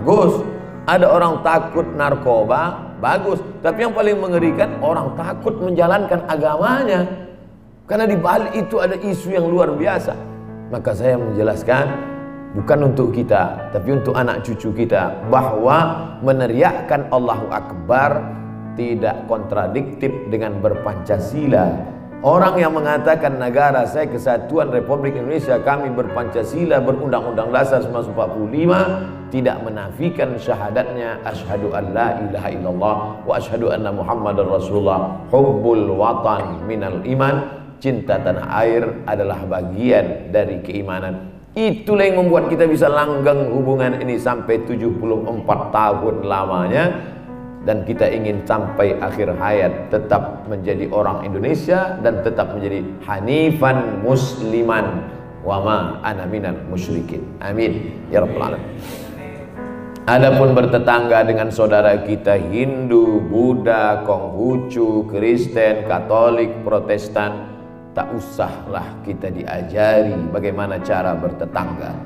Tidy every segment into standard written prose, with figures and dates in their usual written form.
bagus. Ada orang takut narkoba, bagus. Tapi yang paling mengerikan orang takut menjalankan agamanya. Karena di balik itu ada isu yang luar biasa. Maka saya menjelaskan, bukan untuk kita, tapi untuk anak cucu kita, bahwa meneriakkan Allahu Akbar tidak kontradiktif dengan berpancasila. Orang yang mengatakan negara saya Kesatuan Republik Indonesia, kami berpancasila, berundang-undang dasar 1945, tidak menafikan syahadatnya asyhadu an la ilaha illallah wa asyhadu anna muhammadar rasulullah. Hubbul watan minal iman, cinta tanah air adalah bagian dari keimanan. Itulah yang membuat kita bisa langgeng hubungan ini sampai 74 tahun lamanya. Dan kita ingin sampai akhir hayat tetap menjadi orang Indonesia dan tetap menjadi hanifan musliman wa ma ana minal musyrikin. Amin ya rabbal alamin. Adapun bertetangga dengan saudara kita Hindu, Buddha, Konghucu, Kristen, Katolik, Protestan, tak usahlah kita diajari bagaimana cara bertetangga.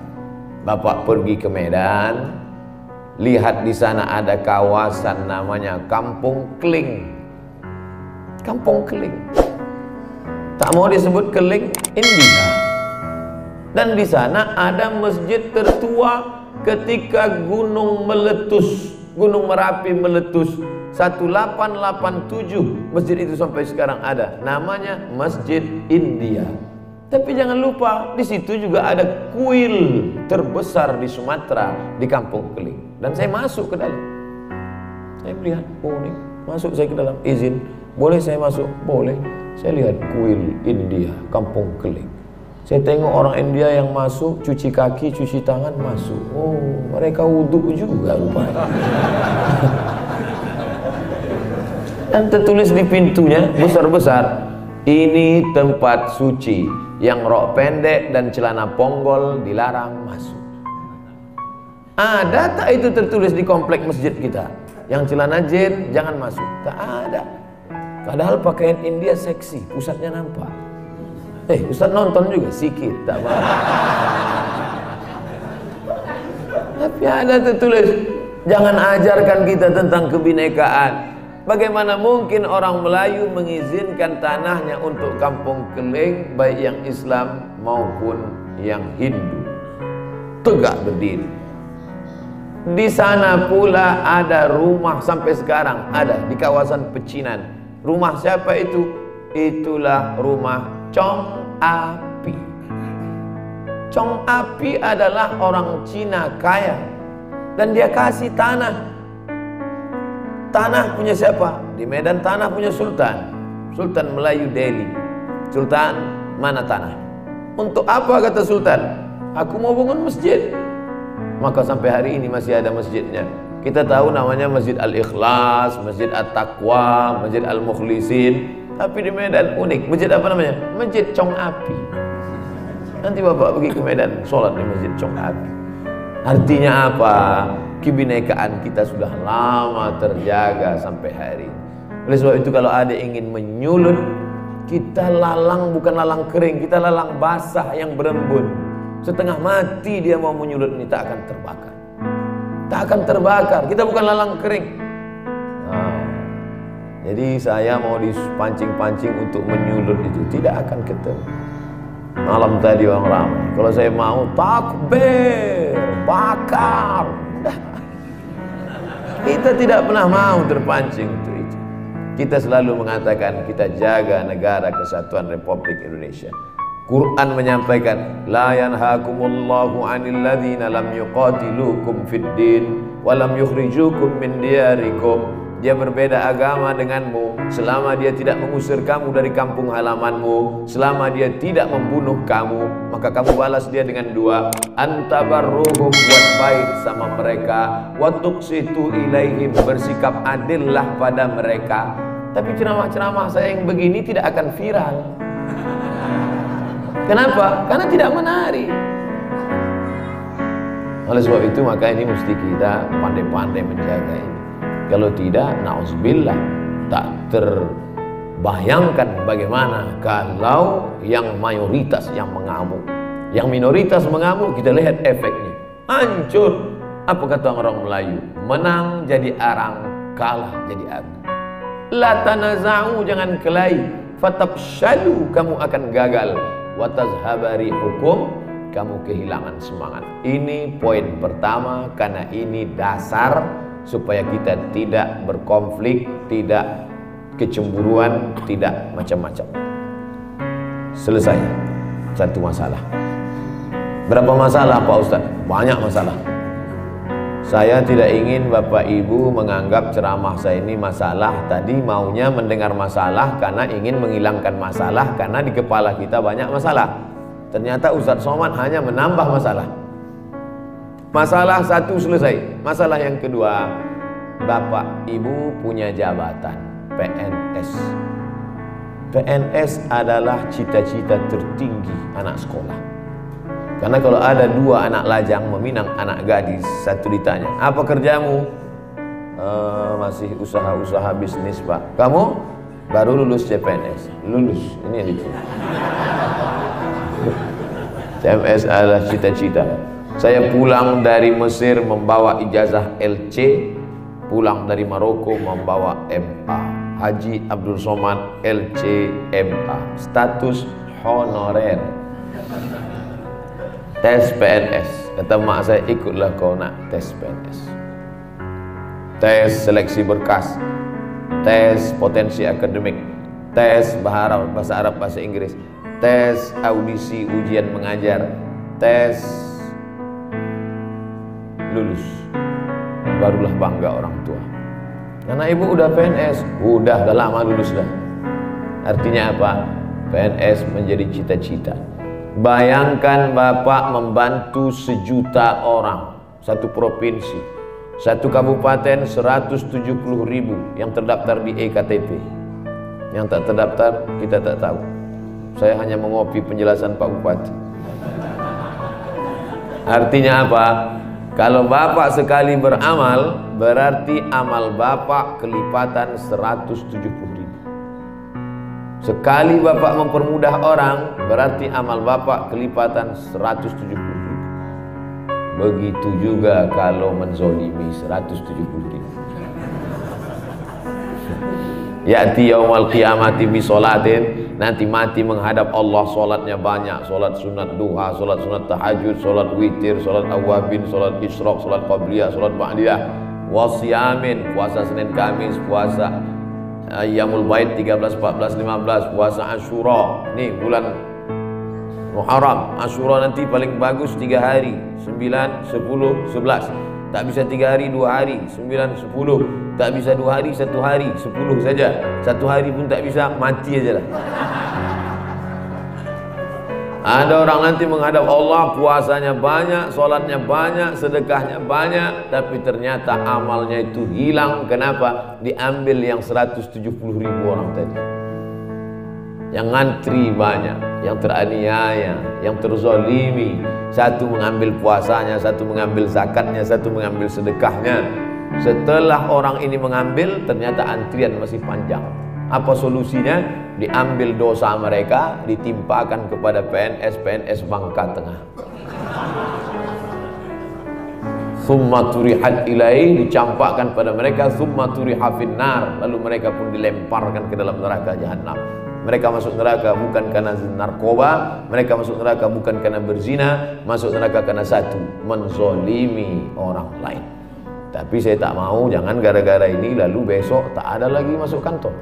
Bapak pergi ke Medan, lihat di sana ada kawasan namanya Kampung Keling. Kampung Keling. Tak mau disebut Keling, India. Dan di sana ada masjid tertua ketika gunung meletus, Gunung Merapi meletus 1887. Masjid itu sampai sekarang ada. Namanya Masjid India. Tapi jangan lupa, di situ juga ada kuil terbesar di Sumatera, di Kampung Keling. Dan saya masuk ke dalam. Saya melihat, oh ini, masuk saya ke dalam, izin. Boleh saya masuk? Boleh. Saya lihat kuil India, Kampung Keling. Saya tengok orang India yang masuk, cuci kaki, cuci tangan, masuk. Oh, mereka wudhu juga rupanya. Dan tertulis di pintunya, besar-besar, ini tempat suci, yang rok pendek dan celana ponggol dilarang masuk. Ada tak itu tertulis di komplek masjid kita? Yang celana jen jangan masuk. Tak ada. Padahal pakaian India seksi, pusatnya nampak. Ustaz nonton juga sikit, tak apa. Tapi ada tertulis, jangan ajarkan kita tentang kebinekaan. Bagaimana mungkin orang Melayu mengizinkan tanahnya untuk Kampung Keling, baik yang Islam maupun yang Hindu? Tegak berdiri. Di sana pula ada rumah sampai sekarang, ada di kawasan Pecinan. Rumah siapa itu? Itulah rumah Chong Api. Chong Api adalah orang Cina kaya, dan dia kasih tanah. Tanah punya siapa? Di Medan tanah punya Sultan. Sultan Melayu Delhi. Sultan, mana tanah? Untuk apa kata Sultan? Aku mau bangun masjid. Maka sampai hari ini masih ada masjidnya. Kita tahu namanya Masjid Al-Ikhlas, Masjid At-Taqwa, Masjid Al-Mukhlisin. Tapi di Medan unik. Masjid apa namanya? Masjid Chong Api. Nanti Bapak pergi ke Medan, sholat di Masjid Chong Api. Artinya apa? Kebinekaan kita sudah lama terjaga sampai hari ini. Oleh sebab itu kalau ada ingin menyulut, kita lalang, bukan lalang kering, kita lalang basah yang berembun. Setengah mati dia mau menyulut ini, tak akan terbakar. Tak akan terbakar. Kita bukan lalang kering. Jadi saya mau dipancing-pancing untuk menyulut itu, tidak akan ketemu. Malam tadi orang ramai. Kalau saya mau takbir, bakar. Kita tidak pernah mau terpancing untuk itu. Kita selalu mengatakan kita jaga negara Kesatuan Republik Indonesia. Quran menyampaikan, la yanhakumullahu 'anil ladzina lam yuqatilukum fid din wa lam yukhrijukum min diyarikum. Dia berbeda agama denganmu selama dia tidak mengusir kamu dari kampung halamanmu, selama dia tidak membunuh kamu, maka kamu balas dia dengan dua, antabarruhum, buat baik sama mereka, wa tuqsitu ilaihim, bersikap adillah pada mereka. Tapi ceramah-ceramah saya yang begini tidak akan viral. Kenapa? Karena tidak menarik. Oleh sebab itu maka ini mesti kita pandai-pandai menjaga ini. Kalau tidak, na'udzubillah, tak terbayangkan bagaimana kalau yang mayoritas yang mengamuk. Yang minoritas mengamuk, kita lihat efeknya. Hancur. Apa kata orang Melayu? Menang jadi arang, kalah jadi abu. La tanaza'u, jangan kelahi. Fatabshalu, kamu akan gagal. Wa tazhabari hukum, kamu kehilangan semangat. Ini poin pertama, karena ini dasar supaya kita tidak berkonflik, tidak kecemburuan, tidak macam-macam. Selesai satu masalah. Berapa masalah Pak Ustaz? Banyak masalah. Saya tidak ingin Bapak Ibu menganggap ceramah saya ini masalah. Tadi maunya mendengar masalah karena ingin menghilangkan masalah, karena di kepala kita banyak masalah. Ternyata Ustaz Somad hanya menambah masalah. Masalah satu selesai. Masalah yang kedua, Bapak Ibu punya jabatan PNS. PNS adalah cita-cita tertinggi anak sekolah. Karena kalau ada dua anak lajang meminang anak gadis, satu ditanya, apa kerjamu? Masih usaha-usaha bisnis Pak. Kamu? Baru lulus CPNS. Lulus, ini yang ditulis. CPNS adalah cita-cita. Saya pulang dari Mesir membawa ijazah LC, pulang dari Maroko membawa MA. Haji Abdul Somad LC MA, status honorer. Tes PNS, kata mak saya, ikutlah kau nak tes PNS. Tes seleksi berkas, tes potensi akademik, tes bahasa Arab, bahasa Inggris, tes audisi ujian mengajar, tes, lulus. Barulah bangga orang tua. Karena ibu udah PNS, udah lama lulus dah. Artinya apa? PNS menjadi cita-cita. Bayangkan Bapak membantu 1 juta orang, satu provinsi, satu kabupaten 170.000 yang terdaftar di EKTP. Yang tak terdaftar kita tak tahu. Saya hanya mengopi penjelasan Pak Bupati. Artinya apa? Kalau Bapak sekali beramal, berarti amal Bapak kelipatan 170.000. Sekali Bapak mempermudah orang, berarti amal Bapak kelipatan 170.000. Begitu juga kalau menzolimi 170.000. Ya'ti yaumal qiyamati bi sholatin, nanti mati menghadap Allah, solatnya banyak, solat sunat duha, solat sunat tahajud, solat witir, solat awabin, solat isyraq, solat qabliyah, solat ba'diyah, wasyamin, puasa Senin Kamis, puasa Ayyamul Bait 13, 14, 15, puasa Asyura. Nih bulan Muharram, Asyura nanti paling bagus 3 hari, 9, 10, 11. Tak bisa 3 hari, 2 hari, 9, 10. Tak bisa 2 hari, 1 hari, 10 saja. 1 hari pun tak bisa, mati aja lah. Ada orang nanti menghadap Allah, puasanya banyak, sholatnya banyak, sedekahnya banyak, tapi ternyata amalnya itu hilang. Kenapa? Diambil yang 170.000 orang tadi. Yang ngantri banyak, yang teraniaya, yang terzolimi. Satu mengambil puasanya, satu mengambil zakatnya, satu mengambil sedekahnya. Setelah orang ini mengambil, ternyata antrian masih panjang. Apa solusinya? Diambil dosa mereka, ditimpakan kepada PNS Bangka Tengah. Summa turihat ilaih, dicampakkan pada mereka. Summa turiha finnar, lalu mereka pun dilemparkan ke dalam neraka jahanam. Mereka masuk neraka bukan karena narkoba, mereka masuk neraka bukan karena berzina, masuk neraka karena satu, menzolimi orang lain. Tapi saya tak mau, jangan gara-gara ini lalu besok tak ada lagi masuk kantor.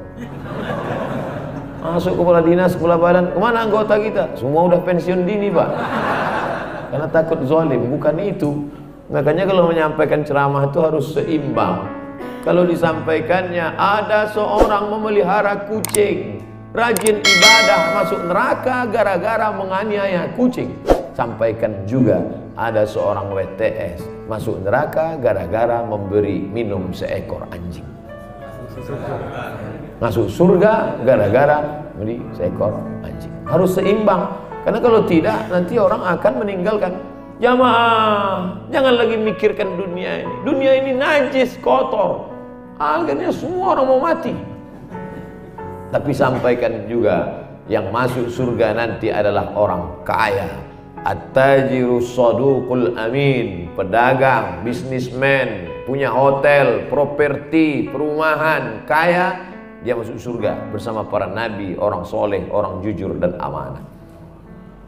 Masuk kepala dinas, kepala badan, kemana anggota kita? Semua udah pensiun dini Pak. Karena takut zalim, bukan itu. Makanya kalau menyampaikan ceramah itu harus seimbang. Kalau disampaikannya ada seorang memelihara kucing, rajin ibadah, masuk neraka gara-gara menganiaya kucing. Sampaikan juga ada seorang WTS masuk neraka gara-gara memberi minum seekor anjing. Masuk surga gara-gara memberi seekor anjing. Harus seimbang. Karena kalau tidak nanti orang akan meninggalkan. Jamaah, jangan lagi mikirkan dunia ini. Dunia ini najis, kotor. Akhirnya semua orang mau mati. Tapi sampaikan juga yang masuk surga nanti adalah orang kaya, At-tajiru saduqul amin, pedagang, bisnismen, punya hotel, properti, perumahan, kaya, dia masuk surga bersama para nabi, orang soleh, orang jujur dan amanah.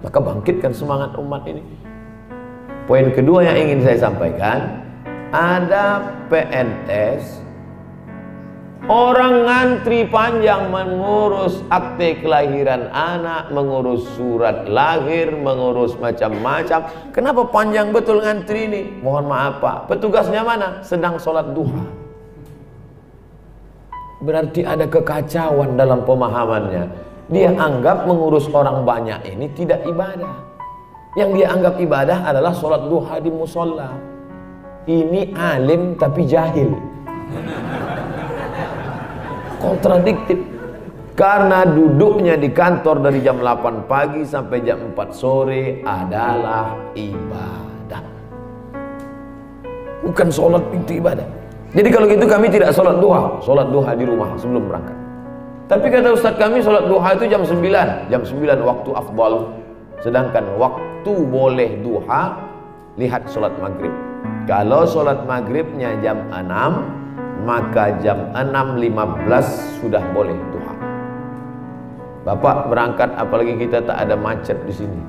Maka bangkitkan semangat umat ini. Poin kedua yang ingin saya sampaikan, ada PNS, orang ngantri panjang mengurus akte kelahiran anak, mengurus surat lahir, mengurus macam-macam. Kenapa panjang betul ngantri ini? Mohon maaf Pak, petugasnya mana? Sedang sholat duha. Berarti ada kekacauan dalam pemahamannya. Dia anggap mengurus orang banyak ini tidak ibadah. Yang dia anggap ibadah adalah sholat duha di musola. Ini alim tapi jahil. Kontradiktif. Karena duduknya di kantor dari jam 8 pagi sampai jam 4 sore adalah ibadah. Bukan sholat itu ibadah. Jadi kalau gitu kami tidak sholat duha di rumah sebelum berangkat. Tapi kata Ustadz kami sholat duha itu jam 9. Jam 9 waktu afdal. Sedangkan waktu boleh duha, lihat sholat maghrib. Kalau sholat maghribnya jam 6, maka jam 6.15 sudah boleh duha. Bapak berangkat, apalagi kita tak ada macet di sini.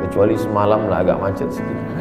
Kecuali semalam lah agak macet sedikit.